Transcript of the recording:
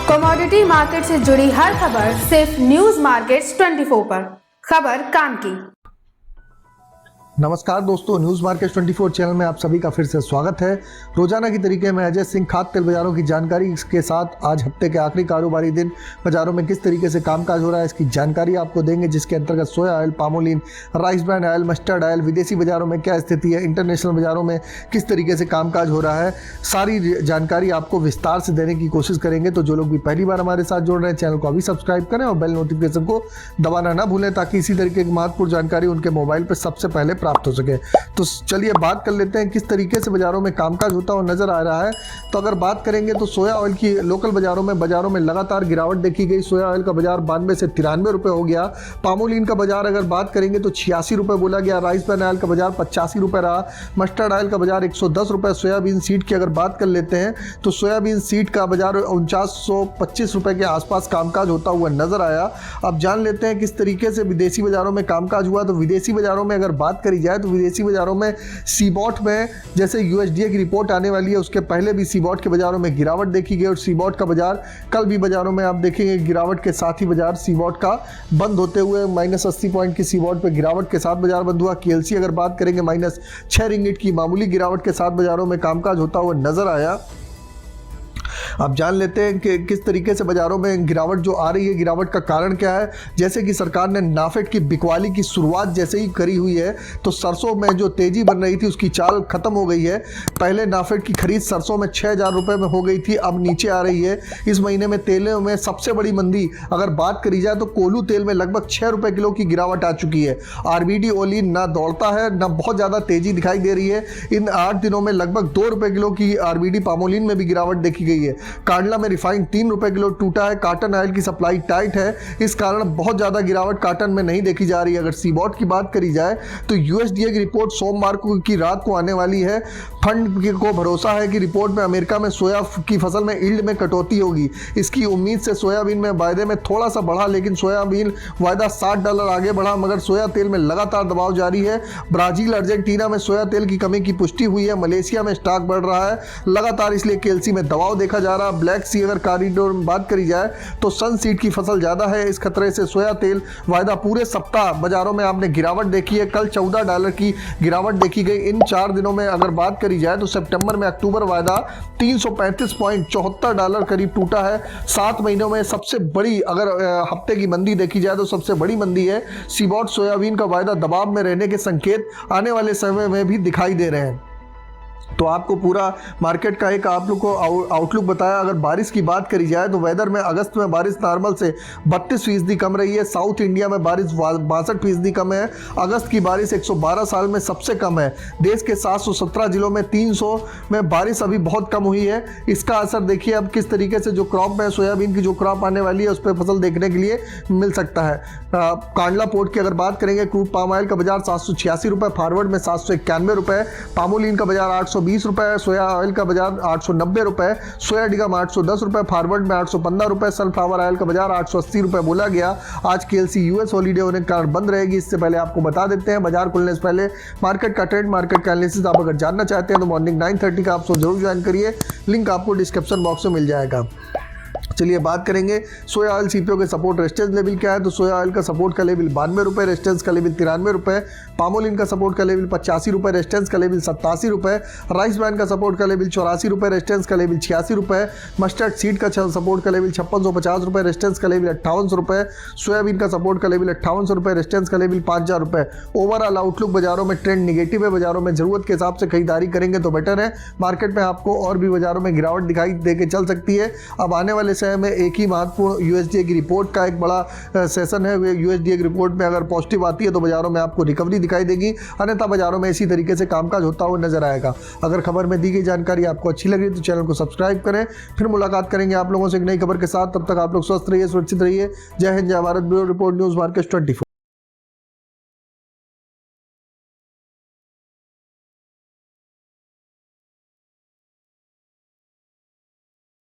Commodity market से जुड़ी हर खबर सिर्फ न्यूज मार्केट्स 24 पर। खबर काम की। नमस्कार दोस्तों, न्यूज़ मार्केट 24 चैनल में आप सभी का फिर से स्वागत है। रोजाना की तरीके में अजय सिंह खाद्य तेल बाजारों की जानकारी के साथ आज हफ्ते के आखिरी कारोबारी दिन बाजारों में किस तरीके से कामकाज हो रहा है इसकी जानकारी आपको देंगे, जिसके अंतर्गत सोया oil, palmolein, rice brand oil, mustard oil, विदेशी बाजारों में क्या स्थिति है, इंटरनेशनल बाजारों में किस तरीके से कामकाज हो रहा है, सारी जानकारी आपको विस्तार से देने की कोशिश करेंगे। तो जो लोग भी पहली बार हमारे साथ जुड़ रहे हैं, चैनल को अभी सब्सक्राइब करें और बेल नोटिफिकेशन को दबाना ना भूलें, ताकि इसी तरीके की महत्वपूर्ण जानकारी उनके मोबाइल पर सबसे पहले प्राप्त हो सके। तो चलिए बात कर लेते हैं किस तरीके से बाजारों में कामकाज होता हुआ नजर आ रहा है। तो अगर बात करेंगे तो सोया ऑयल की लोकल बाजारों में लगातार गिरावट देखी गई। सोया ऑयल का बाजार 92 से 93 रुपए हो गया। पामोलिन का बाजार अगर बात करेंगे तो 86 रुपए बोला गया। राइस ब्रांड ऑयल का बाजार 85 रुपए रहा। मस्टर्ड ऑयल का बाजार 110 रुपए। सोयाबीन सीड की अगर बात कर लेते हैं तो सोयाबीन सीड का बाजार 4925 रुपए के आसपास कामकाज होता हुआ नजर आया। अब जान लेते हैं किस तरीके से विदेशी बाजारों में कामकाज हुआ। तो विदेशी बाजारों में अगर बात करी जाए तो विदेशी बाजारों में सीबॉट में जैसे यूएसडीए की रिपोर्ट आने वाली है, उसके पहले भी सीबॉट के बाजारों में गिरावट देखी गई और सीबॉट का बाजार कल भी बाजारों में आप देखेंगे गिरावट के साथ ही बाजार सीबॉट का बंद होते हुए -80 पॉइंट की सीबॉट पे गिरावट के साथ बाजार बंद हुआ। केएलसी अगर बात करेंगे -6 रिंगिट की मामूली गिरावट के साथ बाजारों में कामकाज होता हुआ नजर आया। अब जान लेते हैं कि किस तरीके से बाजारों में गिरावट जो आ रही है, गिरावट का कारण क्या है। जैसे कि सरकार ने नाफेड की बिकवाली की शुरुआत जैसे ही करी हुई है तो सरसों में जो तेजी बन रही थी उसकी चाल खत्म हो गई है। पहले नाफेड की खरीद सरसों में 6000 रुपये में हो गई थी, अब नीचे आ रही है। इस महीने में तेलों में सबसे बड़ी मंदी अगर बात करी जाए तो कोल्हू तेल में लगभग 6 रुपये किलो की गिरावट आ चुकी है। आरबीडी ओलिन ना दौड़ता है ना बहुत ज़्यादा तेजी दिखाई दे रही है। इन 8 दिनों में लगभग 2 रुपये किलो की आरबीडी पामोलिन में भी गिरावट देखी गई है। कांडला में रिफाइंड 3 रुपए किलो टूटा है। कॉटन ऑयल की सप्लाई टाइट है, इस कारण बहुत ज्यादा गिरावट कॉटन में नहीं देखी जा रही है। अगर सीबॉट की बात करी जाए तो यूएसडीए की रिपोर्ट सोमवार की रात को आने वाली है। फंड को भरोसा है कि रिपोर्ट में अमेरिका में सोया की फसल में यील्ड में कटौती होगी। इसकी उम्मीद से सोयाबीन में वायदे में थोड़ा सा बढ़ा, लेकिन सोयाबीन वायदा $60 आगे बढ़ा, मगर सोया तेल में लगातार दबाव जारी है। ब्राजील, अर्जेंटीना में सोया तेल की कमी की पुष्टि हुई है। मलेशिया में स्टॉक बढ़ रहा है लगातार, इसलिए केएलसी में दबाव देखा जा रहा है। ब्लैक सी अगर कॉरिडोर में बात करी जाए तो सन सीड की फसल ज्यादा है। इस खतरे से सोया तेल वायदा पूरे सप्ताह बाजारों में आपने गिरावट देखी है। कल $14 की गिरावट देखी गई। इन 4 दिनों में अगर बात करी जाए तो सितंबर में अक्टूबर वायदा $335.74 करीब टूटा है। 7 महीनों में सबसे बड़ी अगर हफ्ते की मंदी देखी जाए तो सबसे बड़ी मंदी है। सीबॉट सोयाबीन का वायदा दबाव में रहने के संकेत आने वाले समय में भी दिखाई दे रहे हैं। तो आपको पूरा मार्केट का एक आप लोग को आउटलुक बताया। अगर बारिश की बात करी जाए तो वेदर में अगस्त में बारिश नॉर्मल से 32% कम रही है। साउथ इंडिया में बारिश 62% कम है। अगस्त की बारिश 112 साल में सबसे कम है। देश के 717 जिलों में 300 में बारिश अभी बहुत कम हुई है। इसका असर देखिए अब किस तरीके से जो क्रॉप है, सोयाबीन की जो क्रॉप आने वाली है उस पर फसल देखने के लिए मिल सकता है। कांडला पोर्ट की अगर बात करेंगे, क्रूड पाम ऑयल का बाजार 786 रुपये, फॉरवर्ड में 791 रुपये, पामोलिन का बाजार 820 रुपये, सोया ऑयल का बाजार 890 रुपये, सोया डिगम 810 रुपये, फॉरवर्ड में 815 रुपये, सनफ्लावर ऑयल का बाजार 880 रुपये बोला गया। आज केएलसी यूएस हॉलीडे होने के कारण बंद रहेगी। इससे पहले आपको बता देते हैं बाजार खुलने से पहले मार्केट का ट्रेंड, मार्केट का एनालिसिस आप अगर जानना चाहते हैं तो मॉर्निंग 9:30 का आप जरूर ज्वाइन करिए। लिंक आपको डिस्क्रिप्शन बॉक्स में मिल जाएगा। चलिए बात करेंगे सोया ऑयल सीपीओ के सपोर्ट रेजिस्टेंस लेवल क्या है। तो सोया ऑयल का सपोर्ट का लेवल 92 रुपये, रेजिस्टेंस का लेवल 93 रुपये। पामोलिन का सपोर्ट का लेवल 85 रुपये, रेजिस्टेंस का लेवल 87 रुपये। राइस ब्रांड का सपोर्ट का लेवल 84 रुपये, रेजिस्टेंस का लेवल 86 रुपये। मस्टर्ड सीड का सपोर्ट का लेवल 5650 रुपये, रेजिस्टेंस का लेवल 5800 रुपये। सोयाबीन का सपोर्ट का लेवल 5800 रुपये, रेजिस्टेंस का लेवल 5000 रुपये। ओवरऑल आउटलुक बाजारों में ट्रेंड निगेटिव है। बाजारों में जरूरत के हिसाब से खरीदारी करेंगे तो बेटर है। मार्केट में आपको और भी बाजारों में गिरावट दिखाई दे के चल सकती है। अब आने वाले समय में एक ही महत्वपूर्ण यूएसडीए की रिपोर्ट का एक बड़ा सेशन है। यूएसडीए की रिपोर्ट में अगर पॉजिटिव आती है तो बाजारों में आपको रिकवरी दिखाई देगी, अन्यथा बाजारों में इसी तरीके से कामकाज होता हुआ नजर आएगा। अगर खबर में दी गई जानकारी आपको अच्छी लगी तो चैनल को सब्सक्राइब करें। फिर मुलाकात करेंगे आप लोगों से एक नई खबर के साथ। तब तक आप लोग स्वस्थ रहिए, सुरक्षित रहिए। जय हिंद, जय Bharat. Bureau report, news market 24।